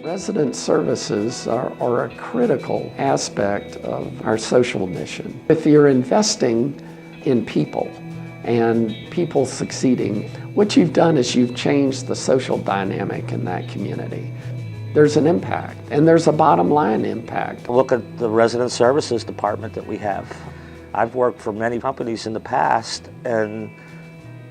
Resident services are a critical aspect of our social mission. If you're investing in people and people succeeding, what you've done is you've changed the social dynamic in that community. There's an impact, and there's a bottom line impact. Look at the resident services department that we have. I've worked for many companies in the past, and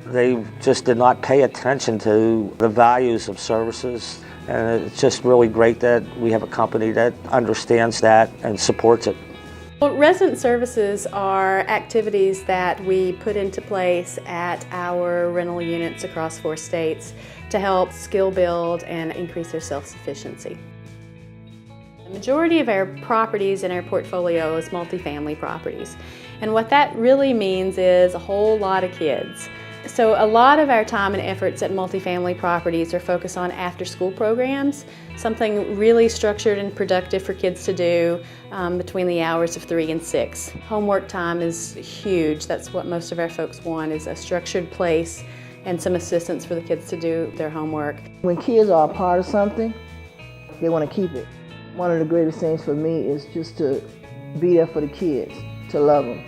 they just did not pay attention to the values of services. And it's just really great that we have a company that understands that and supports it. Well, resident services are activities that we put into place at our rental units across 4 states to help skill build and increase their self-sufficiency. The majority of our properties in our portfolio is multifamily properties. And what that really means is a whole lot of kids. So a lot of our time and efforts at multifamily properties are focused on after-school programs, something really structured and productive for kids to do between the hours of 3 and 6. Homework time is huge. That's what most of our folks want, is a structured place and some assistance for the kids to do their homework. When kids are a part of something, they want to keep it. One of the greatest things for me is just to be there for the kids, to love them.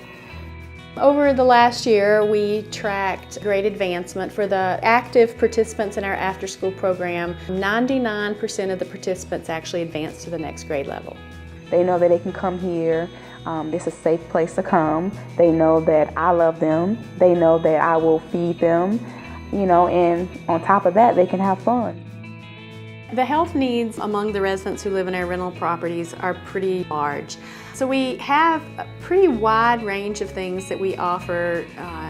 Over the last year, we tracked grade advancement for the active participants in our after-school program. 99% of the participants actually advanced to the next grade level. They know that they can come here. It's a safe place to come. They know that I love them. They know that I will feed them, and on top of that, they can have fun. The health needs among the residents who live in our rental properties are pretty large. So we have a pretty wide range of things that we offer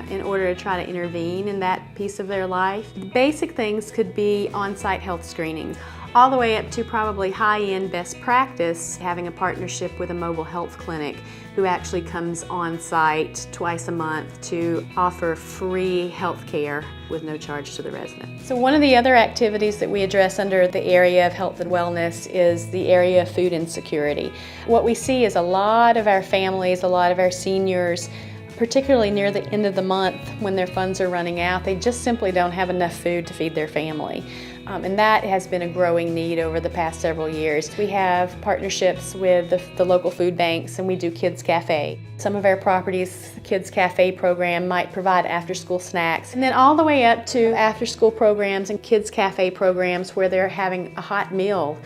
in order to try to intervene in that piece of their life. Basic things could be on-site health screenings, all the way up to probably high-end best practice, having a partnership with a mobile health clinic who actually comes on site twice a month to offer free health care with no charge to the resident. So one of the other activities that we address under the area of health and wellness is the area of food insecurity. What we see is a lot of our families, a lot of our seniors, particularly near the end of the month when their funds are running out, they just simply don't have enough food to feed their family. And that has been a growing need over the past several years. We have partnerships with the local food banks, and we do Kids Cafe. Some of our properties, the Kids Cafe program might provide after-school snacks, and then all the way up to after-school programs and Kids Cafe programs where they're having a hot meal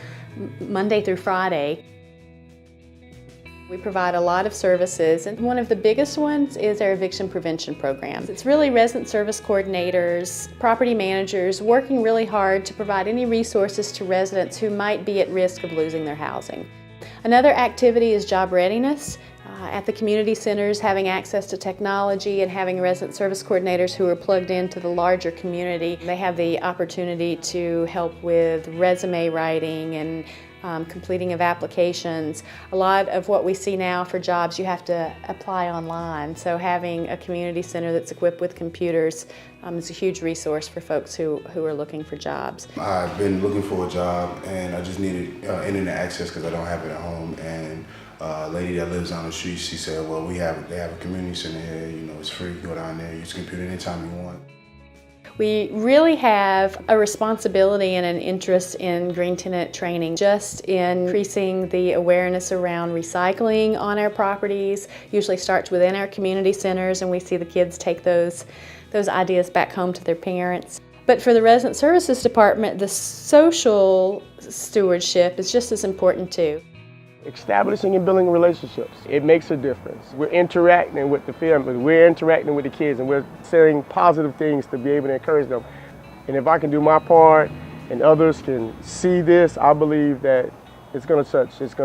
Monday through Friday. We provide a lot of services, and one of the biggest ones is our eviction prevention program. It's really resident service coordinators, property managers working really hard to provide any resources to residents who might be at risk of losing their housing. Another activity is job readiness. At the community centers, having access to technology and having resident service coordinators who are plugged into the larger community. They have the opportunity to help with resume writing and completing of applications. A lot of what we see now for jobs, you have to apply online. So having a community center that's equipped with computers is a huge resource for folks who are looking for jobs. I've been looking for a job, and I just needed internet access because I don't have it at home. And a lady that lives down the street, she said, well, they have a community center here, it's free, go down there, use the computer anytime you want. We really have a responsibility and an interest in green tenant training, just in increasing the awareness around recycling on our properties. Usually starts within our community centers, and we see the kids take those ideas back home to their parents. But for the resident services department, the social stewardship is just as important too. Establishing and building relationships, it makes a difference. We're interacting with the family, we're interacting with the kids, and we're saying positive things to be able to encourage them. And if I can do my part and others can see this, I believe that it's going to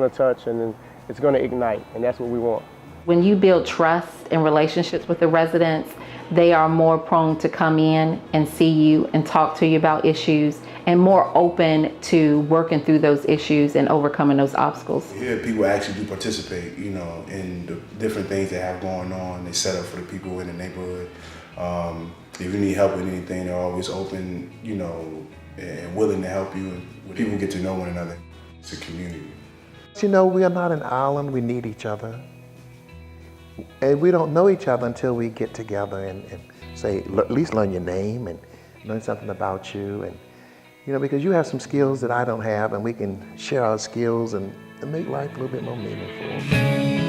touch, and it's going to ignite, and that's what we want. When you build trust and relationships with the residents, they are more prone to come in and see you and talk to you about issues, and more open to working through those issues and overcoming those obstacles. Here, people actually do participate, in the different things they have going on. They set up for the people in the neighborhood. If you need help with anything, they're always open, and willing to help you. And people get to know one another. It's a community. We are not an island. We need each other. And we don't know each other until we get together and say, at least learn your name and learn something about you. And, you know, because you have some skills that I don't have, and we can share our skills and make life a little bit more meaningful.